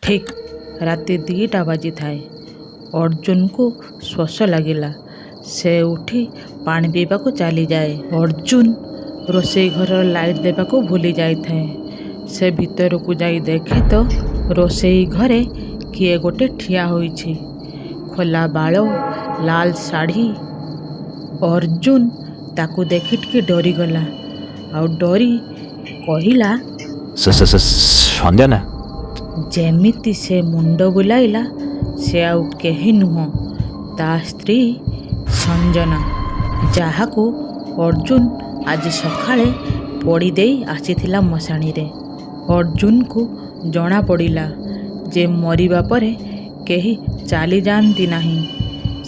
ଠିକ୍ ରାତି 2ଟା ବାଜିଥାଏ। ଅର୍ଜୁନକୁ ଶୋଷ ଲାଗିଲା। ସେ ଉଠି ପାଣି ପିଇବାକୁ ଚାଲିଯାଏ। ଅର୍ଜୁନ ରୋଷେଇ ଘରର ଲାଇଟ୍ ଦେବାକୁ ଭୁଲି ଯାଇଥାଏ। ସେ ଭିତରକୁ ଯାଇ ଦେଖେ ତ ରୋଷେଇ ଘରେ କିଏ ଗୋଟେ ଠିଆ ହୋଇଛି। ଖୋଲା ବାଳ, ଲାଲ ଶାଢ଼ୀ। ଅର୍ଜୁନ ତାକୁ ଦେଖି ଟିକେ ଡରିଗଲା। ଆଉ ଡରି କହିଲା, ସଞ୍ଜନା। ଯେମିତି ସେ ମୁଣ୍ଡ ବୁଲାଇଲା, ସେ ଆଉ କେହି ନୁହଁ, ତା ସ୍ତ୍ରୀ ସଞ୍ଜନା, ଯାହାକୁ ଅର୍ଜୁନ ଆଜି ସକାଳେ ପୋଡ଼ି ଦେଇ ଆସିଥିଲା ମଶାଣିରେ। ଅର୍ଜୁନକୁ ଜଣାପଡ଼ିଲା ଯେ ମରିବା ପରେ କେହି ଚାଲିଯାଆନ୍ତି ନାହିଁ,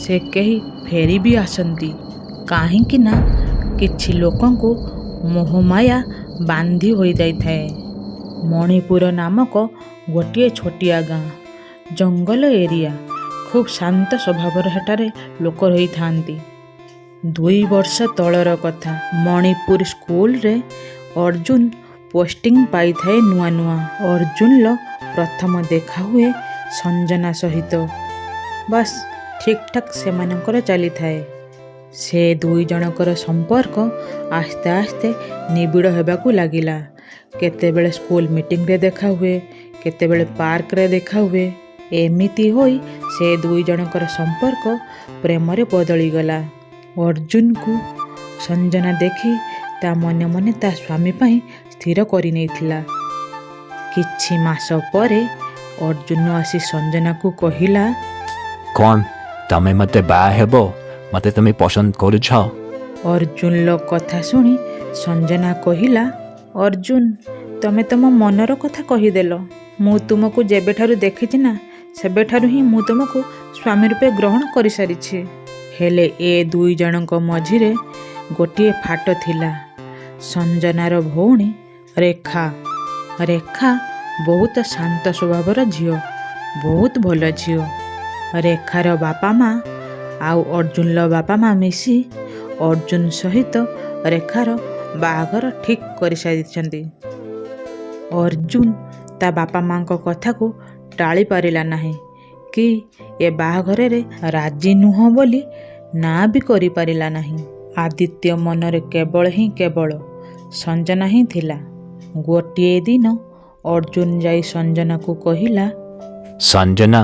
ସେ କେହି ଫେରି ବି ଆସନ୍ତି। କାହିଁକି ନା କିଛି ଲୋକଙ୍କୁ ମୋହମାୟା ବାନ୍ଧି ହୋଇଯାଇଥାଏ। ମଣିପୁର ନାମକ ଗୋଟିଏ ଛୋଟିଆ ଗାଁ, ଜଙ୍ଗଲ ଏରିଆ। ଖୁବ୍ ଶାନ୍ତ ସ୍ୱଭାବର ସେଠାରେ ଲୋକ ରହିଥାନ୍ତି। 2 ବର୍ଷ ତଳର କଥା। ମଣିପୁର ସ୍କୁଲରେ ଅର୍ଜୁନ ପୋଷ୍ଟିଂ ପାଇଥାଏ ନୂଆ ନୂଆ। ଅର୍ଜୁନର ପ୍ରଥମ ଦେଖା ହୁଏ ସଞ୍ଜନା ସହିତ। ବାସ୍ ଠିକ୍ ଠାକ୍ ସେମାନଙ୍କର ଚାଲିଥାଏ। ସେ 2 ଜଣଙ୍କର ସମ୍ପର୍କ ଆସ୍ତେ ଆସ୍ତେ ନିବିଡ଼ ହେବାକୁ ଲାଗିଲା। କେତେବେଳେ ସ୍କୁଲ ମିଟିଂରେ ଦେଖା ହୁଏ, କେତେବେଳେ ପାର୍କରେ ଦେଖା ହୁଏ। ଏମିତି ହୋଇ ସେ 2 ଜଣଙ୍କର ସମ୍ପର୍କ ପ୍ରେମରେ ବଦଳିଗଲା। ଅର୍ଜୁନକୁ ସଞ୍ଜନା ଦେଖି ତା ମନେ ମନେ ତା ସ୍ୱାମୀ ପାଇଁ ସ୍ଥିର କରିନେଇଥିଲା। କିଛି ମାସ ପରେ ଅର୍ଜୁନ ଆସି ସଞ୍ଜନାକୁ କହିଲା, କ'ଣ ତମେ ମୋତେ ବାହା ହେବ? ମୋତେ ତମେ ପସନ୍ଦ କରୁଛ? ଅର୍ଜୁନର କଥା ଶୁଣି ସଞ୍ଜନା କହିଲା, ଅର୍ଜୁନ, ତମେ ତମ ମନର କଥା କହିଦେଲ। ମୁଁ ତୁମକୁ ଯେବେଠାରୁ ଦେଖିଛି ନା, ସେବେଠାରୁ ହିଁ ମୁଁ ତୁମକୁ ସ୍ୱାମୀ ରୂପେ ଗ୍ରହଣ କରିସାରିଛି। ହେଲେ ଏ 2 ଜଣଙ୍କ ମଝିରେ ଗୋଟିଏ ଫାଟ ଥିଲା। ସଞ୍ଜନାର ଭଉଣୀ ରେଖା। ରେଖା ବହୁତ ଶାନ୍ତ ସ୍ୱଭାବର ଝିଅ, ବହୁତ ଭଲ ଝିଅ। ରେଖାର ବାପା ମା ଆଉ ଅର୍ଜୁନର ବାପା ମା ମିଶି ଅର୍ଜୁନ ସହିତ ରେଖାର ବାହାଘର ଠିକ୍ କରିସାରିଛନ୍ତି। ଅର୍ଜୁନ ତା ବାପା ମାଙ୍କ କଥାକୁ ଟାଳି ପାରିଲା ନାହିଁ କି ଏ ବାହାଘରରେ ରାଜି ନୁହଁ ବୋଲି ନାଁ ବି କରିପାରିଲା ନାହିଁ। ଆଦିତ୍ୟ ମନରେ କେବଳ ସଞ୍ଜନା ହିଁ ଥିଲା। ଗୋଟିଏ ଦିନ ଅର୍ଜୁନ ଯାଇ ସଞ୍ଜନାକୁ କହିଲା, ସଞ୍ଜନା,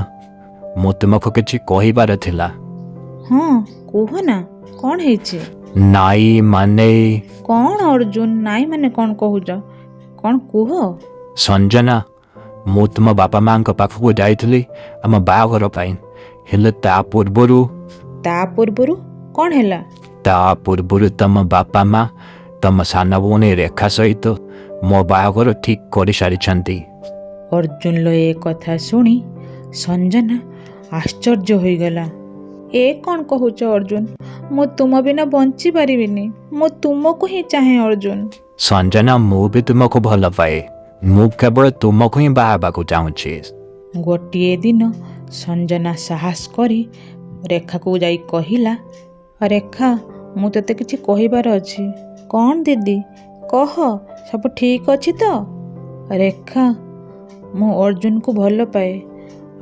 ମୁଁ ତୁମକୁ କିଛି କହିବାର ଥିଲା। ହଁ କୁହ ନା, କ'ଣ ହେଇଛି? ନାଇଁ ମାନେ? କ'ଣ ଅର୍ଜୁନ, ନାଇଁ ମାନେ କ'ଣ କହୁଛ? କ'ଣ କୁହ? ସଞ୍ଜନା, ମୁଁ ତୁମ ବାପା ମାଙ୍କ ପାଖକୁ ଯାଇଥିଲି ଆମ ବାହାଘର ପାଇଁ। ହେଲେ ତା ପୂର୍ବରୁ କ'ଣ ହେଲା? ତା ପୂର୍ବରୁ ତମ ବାପା ମା ତମ ସାନ ଭଉଣୀ ରେଖା ସହିତ ମୋ ବାହାଘର ଠିକ୍ କରିସାରିଛନ୍ତି। ଅର୍ଜୁନର ଏ କଥା ଶୁଣି ସଞ୍ଜନା ଆଶ୍ଚର୍ଯ୍ୟ ହୋଇଗଲା। ଏ କ'ଣ କହୁଛ ଅର୍ଜୁନ? ମୁଁ ତୁମ ବିନା ବଞ୍ଚି ପାରିବିନି। ମୁଁ ତୁମକୁ ହିଁ ଚାହେଁ ଅର୍ଜୁନ। ସଞ୍ଜନା, ମୁଁ ବି ତୁମକୁ ଭଲ ପାଏ। ମୁଁ କେବଳ ତୁମକୁ ହିଁ ବାହା ହେବାକୁ ଚାହୁଁଛି। ଗୋଟିଏ ଦିନ ସଞ୍ଜନା ସାହସ କରି ରେଖାକୁ ଯାଇ କହିଲା, ରେଖା, ମୁଁ ତୋତେ କିଛି କହିବାର ଅଛି। କ'ଣ ଦିଦି, କହ, ସବୁ ଠିକ୍ ଅଛି ତ? ରେଖା, ମୁଁ ଅର୍ଜୁନକୁ ଭଲ ପାଏ,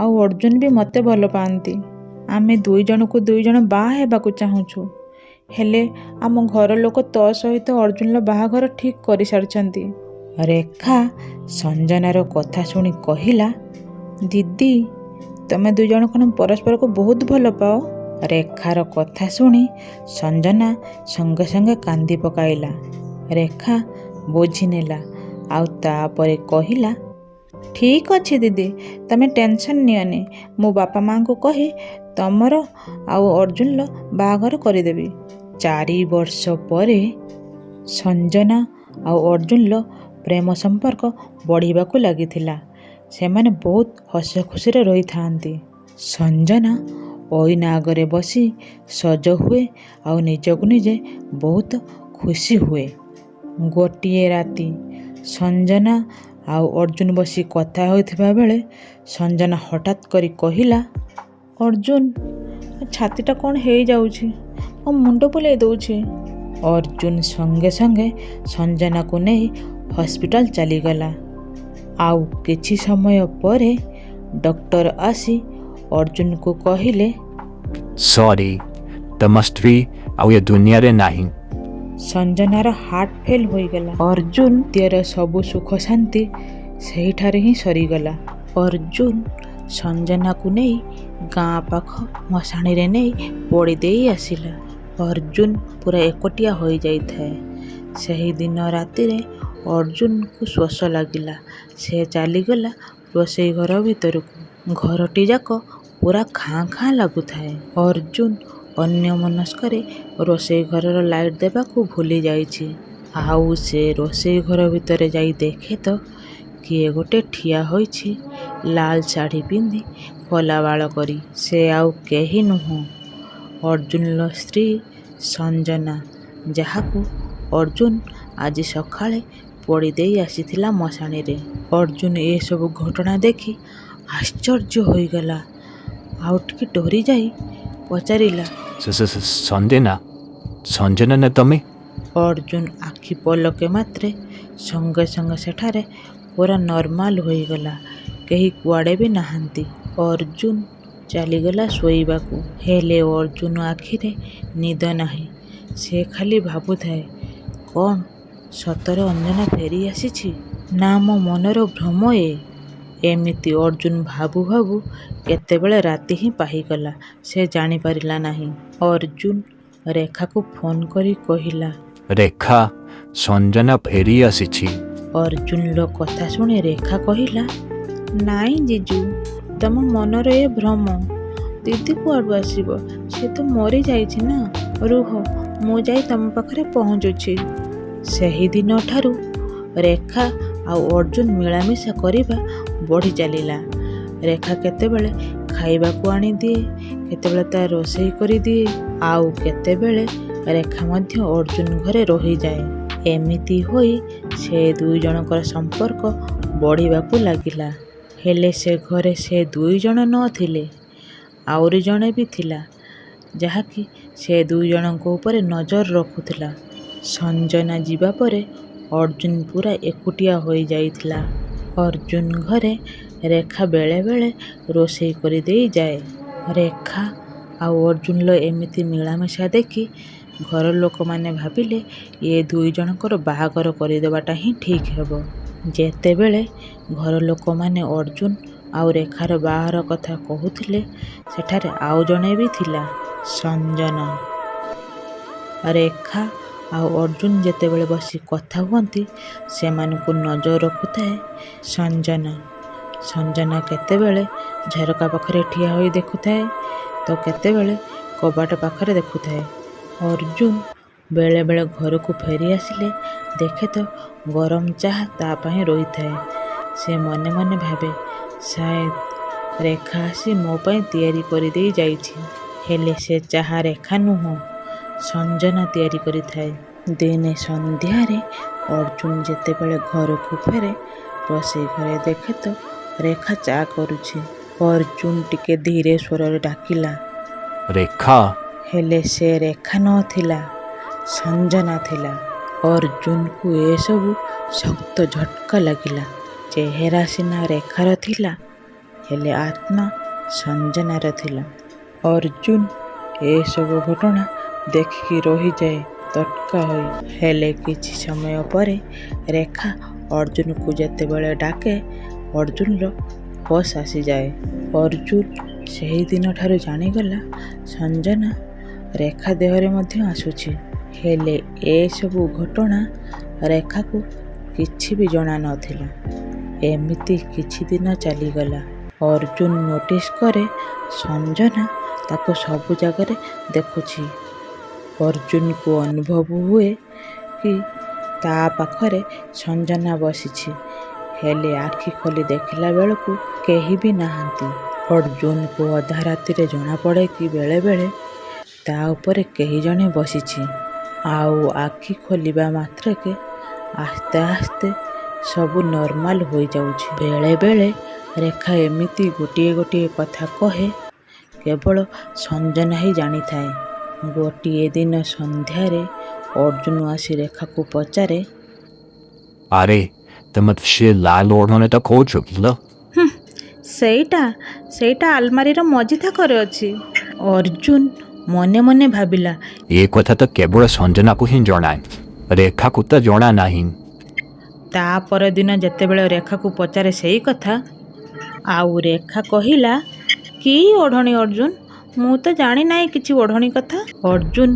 ଆଉ ଅର୍ଜୁନ ବି ମୋତେ ଭଲ ପାଆନ୍ତି। ଆମେ 2 ଜଣକୁ 2 ଜଣ ବାହା ହେବାକୁ ଚାହୁଁଛୁ। ହେଲେ ଆମ ଘର ଲୋକ ତୋ ସହିତ ଅର୍ଜୁନର ବାହାଘର ଠିକ୍ କରିସାରିଛନ୍ତି। ରେଖା ସଞ୍ଜନାର କଥା ଶୁଣି କହିଲା, ଦିଦି, ତମେ 2 ଜଣ କ'ଣ ପରସ୍ପରକୁ ବହୁତ ଭଲ ପାଅ? ରେଖାର କଥା ଶୁଣି ସଞ୍ଜନା ସଙ୍ଗେ ସଙ୍ଗେ କାନ୍ଦି ପକାଇଲା। ରେଖା ବୁଝିନେଲା ଆଉ ତାପରେ କହିଲା, ଠିକ୍ ଅଛି ଦିଦି, ତମେ ଟେନସନ୍ ନିଅନି। ମୁଁ ବାପା ମାଙ୍କୁ କହି ତମର ଆଉ ଅର୍ଜୁନର ବାହାଘର କରିଦେବି। 4 ବର୍ଷ ପରେ ସଞ୍ଜନା ଆଉ ଅର୍ଜୁନର ପ୍ରେମ ସମ୍ପର୍କ ବଢ଼ିବାକୁ ଲାଗିଥିଲା। ସେମାନେ ବହୁତ ହସ ଖୁସିରେ ରହିଥାନ୍ତି। ସଞ୍ଜନା ଅଇନା ଆଗରେ ବସି ସଜ ହୁଏ ଆଉ ନିଜକୁ ନିଜେ ବହୁତ ଖୁସି ହୁଏ। ଗୋଟିଏ ରାତି ସଞ୍ଜନା ଆଉ ଅର୍ଜୁନ ବସି କଥା ହେଉଥିବା ବେଳେ ସଞ୍ଜନା ହଠାତ୍ କରି କହିଲା, ଅର୍ଜୁନ, ଛାତିଟା କ'ଣ ହେଇଯାଉଛି, ମୋ ମୁଣ୍ଡ ବୁଲେଇ ଦେଉଛି। ଅର୍ଜୁନ ସଙ୍ଗେ ସଙ୍ଗେ ସଞ୍ଜନାକୁ ନେଇ ହସ୍ପିଟାଲ ଚାଲିଗଲା। ଆଉ କିଛି ସମୟ ପରେ ଡକ୍ଟର ଆସି ଅର୍ଜୁନକୁ କହିଲେ, ସରି ତମସ୍ତ୍ରୀ ଆଉ ଏ ଦୁନିଆରେ ନାହିଁ। ସଞ୍ଜନାର ହାର୍ଟ ଫେଲ୍ ହୋଇଗଲା। ଅର୍ଜୁନ ଦ୍ୱିତୀୟର ସବୁ ସୁଖ ଶାନ୍ତି ସେହିଠାରେ ହିଁ ସରିଗଲା। ଅର୍ଜୁନ ସଞ୍ଜନାକୁ ନେଇ ଗାଁ ପାଖ ମଶାଣିରେ ନେଇ ପୋଡ଼ି ଦେଇ ଆସିଲା। ଅର୍ଜୁନ ପୁରା ଏକଟିଆ ହୋଇଯାଇଥାଏ। ସେହିଦିନ ରାତିରେ ଅର୍ଜୁନକୁ ଶୋଷ ଲାଗିଲା। ସେ ଚାଲିଗଲା ରୋଷେଇ ଘର ଭିତରକୁ। ଘରଟି ଯାକ ପୁରା ଖାଁ ଖାଁ ଲାଗୁଥାଏ। ଅର୍ଜୁନ ଅନ୍ୟମନସ୍କରେ ରୋଷେଇ ଘରର ଲାଇଟ୍ ଦେବାକୁ ଭୁଲି ଯାଇଛି। ଆଉ ସେ ରୋଷେଇ ଘର ଭିତରେ ଯାଇ ଦେଖେ ତ କିଏ ଗୋଟେ ଠିଆ ହୋଇଛି ଲାଲ ଶାଢ଼ୀ ପିନ୍ଧି କଲା ବାଳ କରି। ସେ ଆଉ କେହି ନୁହଁ, ଅର୍ଜୁନର ସ୍ତ୍ରୀ ସଞ୍ଜନା, ଯାହାକୁ ଅର୍ଜୁନ ଆଜି ସକାଳେ ପୋଡ଼ି ଦେଇ ଆସିଥିଲା ମଶାଣିରେ। ଅର୍ଜୁନ ଏସବୁ ଘଟଣା ଦେଖି ଆଶ୍ଚର୍ଯ୍ୟ ହୋଇଗଲା। ଆଉ ଟିକେ ଡରି ଯାଇ ପଚାରିଲା, ସଞ୍ଜନା, ସଞ୍ଜନା ନା ତମେ? ଅର୍ଜୁନ ଆଖି ପଲକେ ମାତ୍ରେ ସଙ୍ଗେ ସଙ୍ଗେ ସେଠାରେ ପୁରା ନର୍ମାଲ ହୋଇଗଲା। କେହି କୁଆଡ଼େ ବି ନାହାନ୍ତି। ଅର୍ଜୁନ ଚାଲିଗଲା ଶୋଇବାକୁ। ହେଲେ ଅର୍ଜୁନ ଆଖିରେ ନିଦ ନାହିଁ। ସେ ଖାଲି ଭାବୁଥାଏ, କ'ଣ ସତରେ ଅଞ୍ଜନା ଫେରି ଆସିଛି, ନା ମୋ ମନର ଭ୍ରମ ଏ? ଏମିତି ଅର୍ଜୁନ ଭାବୁ ଭାବୁ କେତେବେଳେ ରାତି ହିଁ ପାହିଗଲା। ସେ ଜାଣିପାରିଲା ନାହିଁ। ଅର୍ଜୁନ ରେଖାକୁ ଫୋନ୍ କରି କହିଲା, ରେଖା, ସଞ୍ଜନା ଫେରି ଆସିଛି। ଅର୍ଜୁନର କଥା ଶୁଣି ରେଖା କହିଲା, ନାଇଁ ଜିଜୁ, ତମ ମନର ଏ ଭ୍ରମ। ଦିଦି କୁଆଡ଼ୁ ଆସିବ? ସେ ତ ମରିଯାଇଛି ନା। ରୁହ, ମୁଁ ଯାଇ ତମ ପାଖରେ ପହଞ୍ଚୁଛି। ସେହିଦିନ ଠାରୁ ରେଖା ଆଉ ଅର୍ଜୁନ ମିଳାମିଶା କରିବା ବଢ଼ି ଚାଲିଲା। ରେଖା କେତେବେଳେ ଖାଇବାକୁ ଆଣିଦିଏ, କେତେବେଳେ ତା ରୋଷେଇ କରିଦିଏ, ଆଉ କେତେବେଳେ ରେଖା ମଧ୍ୟ ଅର୍ଜୁନ ଘରେ ରହିଯାଏ। ଏମିତି ହୋଇ ସେ ଦୁଇ ଜଣଙ୍କର ସମ୍ପର୍କ ବଢ଼ିବାକୁ ଲାଗିଲା। ହେଲେ ସେ ଘରେ ସେ ଦୁଇ ଜଣ ନଥିଲେ, ଆହୁରି ଜଣେ ବି ଥିଲା, ଯାହାକି ସେ ଦୁଇ ଜଣଙ୍କ ଉପରେ ନଜର ରଖୁଥିଲା। ସଞ୍ଜନା ଯିବା ପରେ ଅର୍ଜୁନ ପୁରା ଏକୁଟିଆ ହୋଇଯାଇଥିଲା। ଅର୍ଜୁନ ଘରେ ରେଖା ବେଳେବେଳେ ରୋଷେଇ କରିଦେଇ ଯାଏ। ରେଖା ଆଉ ଅର୍ଜୁନର ଏମିତି ମିଳାମିଶା ଦେଖି ଘର ଲୋକମାନେ ଭାବିଲେ ଏ ଦୁଇ ଜଣଙ୍କର ବାହାଘର କରିଦେବାଟା ହିଁ ଠିକ୍ ହେବ। ଯେତେବେଳେ ଘର ଲୋକମାନେ ଅର୍ଜୁନ ଆଉ ରେଖାର ବାହାଘର କଥା କହୁଥିଲେ, ସେଠାରେ ଆଉ ଜଣେ ବି ଥିଲା, ସଞ୍ଜନା। ରେଖା ଆଉ ଅର୍ଜୁନ ଯେତେବେଳେ ବସି କଥା ହୁଅନ୍ତି, ସେମାନଙ୍କୁ ନଜର ରଖୁଥାଏ ସଞ୍ଜନା। ସଞ୍ଜନା କେତେବେଳେ ଝରକା ପାଖରେ ଠିଆ ହୋଇ ଦେଖୁଥାଏ, ତ କେତେବେଳେ କବାଟ ପାଖରେ ଦେଖୁଥାଏ। ଅର୍ଜୁନ ବେଳେବେଳେ ଘରକୁ ଫେରି ଆସିଲେ ଦେଖେ ତ ଗରମ ଚାହା ତା ପାଇଁ ରହିଥାଏ। ସେ ମନେ ମନେ ଭାବେ, ସାୟଦ ରେଖା ଆସି ମୋ ପାଇଁ ତିଆରି କରିଦେଇ ଯାଇଛି। ହେଲେ ସେ ଚାହା ରେଖା ନୁହଁ, ସଞ୍ଜନା ତିଆରି କରିଥାଏ। ଦିନେ ସନ୍ଧ୍ୟାରେ ଅର୍ଜୁନ ଯେତେବେଳେ ଘରକୁ ଫେରେ, ରୋଷେଇ ଘରେ ଦେଖେ ତ ରେଖା ଚା କରୁଛି। ଅର୍ଜୁନ ଟିକେ ଧୀରେ ସ୍ୱରରେ ଡାକିଲା, ରେଖା। ହେଲେ ସେ ରେଖା ନଥିଲା, ସଞ୍ଜନା ଥିଲା। ଅର୍ଜୁନକୁ ଏସବୁ ଶକ୍ତ ଝଟକା ଲାଗିଲା। ଚେହେରା ସିନା ରେଖାର ଥିଲା, ହେଲେ ଆତ୍ମା ସଞ୍ଜନାର ଥିଲା। ଅର୍ଜୁନ ଏସବୁ ଘଟଣା ଦେଖିକି ରହିଯାଏ ତଟକା ହୋଇ। ହେଲେ କିଛି ସମୟ ପରେ ରେଖା ଅର୍ଜୁନକୁ ଯେତେବେଳେ ଡାକେ, ଅର୍ଜୁନର ହୋସ୍ ଆସିଯାଏ। ଅର୍ଜୁନ ସେହିଦିନ ଠାରୁ ଜାଣିଗଲା ସଞ୍ଜନା ରେଖା ଦେହରେ ମଧ୍ୟ ଆସୁଛି। ହେଲେ ଏସବୁ ଘଟଣା ରେଖାକୁ କିଛି ବି ଜଣା ନଥିଲା। ଏମିତି କିଛି ଦିନ ଚାଲିଗଲା। ଅର୍ଜୁନ ନୋଟିସ୍ କରେ ସଞ୍ଜନା ତାକୁ ସବୁ ଜାଗାରେ ଦେଖୁଛି। ଅର୍ଜୁନକୁ ଅନୁଭବ ହୁଏ କି ତା ପାଖରେ ସଞ୍ଜନା ବସିଛି, ହେଲେ ଆଖି ଖୋଲି ଦେଖିଲା ବେଳକୁ କେହି ବି ନାହାନ୍ତି। ଅର୍ଜୁନକୁ ଅଧା ରାତିରେ ଜଣାପଡ଼େ କି ବେଳେବେଳେ ତା ଉପରେ କେହି ଜଣେ ବସିଛି। ଆଉ ଆଖି ଖୋଲିବା ମାତ୍ରକେ ଆସ୍ତେ ଆସ୍ତେ ସବୁ ନର୍ମାଲ ହୋଇଯାଉଛି। ବେଳେବେଳେ ରେଖା ଏମିତି ଗୋଟିଏ ଗୋଟିଏ କଥା କହେ, କେବଳ ସଞ୍ଜନା ହିଁ ଜାଣିଥାଏ। ଗୋଟିଏ ଦିନ ସନ୍ଧ୍ୟାରେ ଅର୍ଜୁନ ଆସି ରେଖାକୁ ପଚାରେ, ଆରେ ତମେ ସେ ଲାଲ ଓଢ଼ଣାଟା କହୁଛ କିଲୋ? ସେଇଟା ସେଇଟା ଆଲମାରିର ମଝି ଥାକରେ ଅଛି। ଅର୍ଜୁନ ମନେ ମନେ ଭାବିଲା। ଏ କଥା ତ କେବଳ ସଞ୍ଜନାକୁ ହିଁ ଜଣାଏ, ରେଖାକୁ ତ ଜଣା ନାହିଁ। ତା ପରଦିନ ଯେତେବେଳେ ରେଖାକୁ ପଚାରେ ସେଇ କଥା, ଆଉ ରେଖା କହିଲା, କି ଓଢ଼ଣୀ ଅର୍ଜୁନ, ମୁଁ ତ ଜାଣି ନାହିଁ କିଛି ଓଢ଼ଣୀ କଥା। ଅର୍ଜୁନ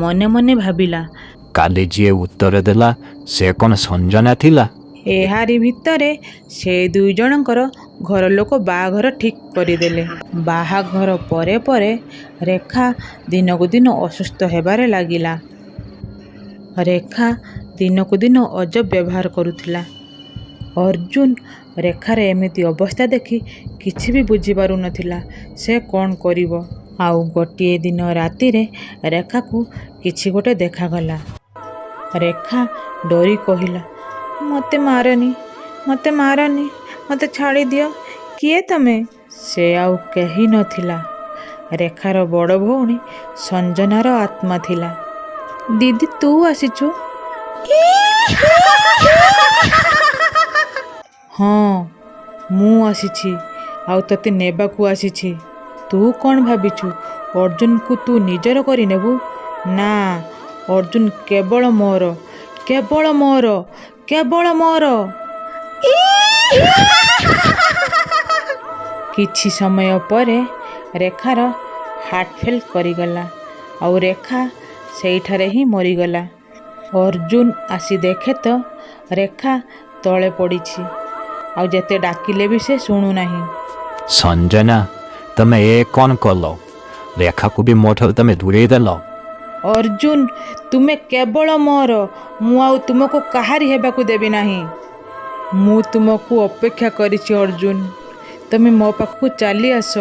ମନେ ମନେ ଭାବିଲା, କାଲି ଯିଏ ଉତ୍ତର ଦେଲା ସେ କ'ଣ ସଞ୍ଜନା ଥିଲା? ଏହାରି ଭିତରେ ସେ ଦୁଇ ଜଣଙ୍କର ଘର ଲୋକ ବାହାଘର ଠିକ୍ କରିଦେଲେ। ବାହାଘର ପରେ ପରେ ରେଖା ଦିନକୁ ଦିନ ଅସୁସ୍ଥ ହେବାରେ ଲାଗିଲା। ରେଖା ଦିନକୁ ଦିନ ଅଜବ ବ୍ୟବହାର କରୁଥିଲା। ଅର୍ଜୁନ ରେଖାର ଏମିତି ଅବସ୍ଥା ଦେଖି କିଛି ବି ବୁଝିପାରୁନଥିଲା ସେ କ'ଣ କରିବ। ଆଉ ଗୋଟିଏ ଦିନ ରାତିରେ ରେଖାକୁ କିଛି ଗୋଟେ ଦେଖାଗଲା। ରେଖା ଡରି କହିଲା, ମୋତେ ମାରନି, ମୋତେ ମାରନି, ମୋତେ ଛାଡ଼ିଦିଅ, କିଏ ତମେ? ସେ ଆଉ କେହି ନଥିଲା, ରେଖାର ବଡ଼ ଭଉଣୀ ସଞ୍ଜନାର ଆତ୍ମା ଥିଲା। ଦିଦି ତୁ ଆସିଛୁ? ହଁ ମୁଁ ଆସିଛି, ଆଉ ତତେ ନେବାକୁ ଆସିଛି। ତୁ କ'ଣ ଭାବିଛୁ ଅର୍ଜୁନକୁ ତୁ ନିଜର କରିନେବୁ? ନା, ଅର୍ଜୁନ କେବଳ ମୋର, କେବଳ ମୋର, କେବଳ ମୋର। କିଛି ସମୟ ପରେ ରେଖାର ହାର୍ଟ ଫେଲ୍ କରିଗଲା, ଆଉ ରେଖା ସେଇଠାରେ ହିଁ ମରିଗଲା। ଅର୍ଜୁନ ଆସି ଦେଖେ ତ ରେଖା ତଳେ ପଡ଼ିଛି, ଆଉ ଯେତେ ଡାକିଲେ ବି ସେ ଶୁଣୁନାହିଁ। ସଞ୍ଜନା, ତମେ ଏ କ'ଣ କଲ? ରେଖାକୁ ବି ମୋଠାରୁ ତମେ ଦୂରେଇ ଦେଲ। ଅର୍ଜୁନ ତୁମେ କେବଳ ମୋର, ମୁଁ ଆଉ ତୁମକୁ କାହାରି ହେବାକୁ ଦେବି ନାହିଁ। ମୁଁ ତୁମକୁ ଅପେକ୍ଷା କରିଛି ଅର୍ଜୁନ, ତମେ ମୋ ପାଖକୁ ଚାଲି ଆସ।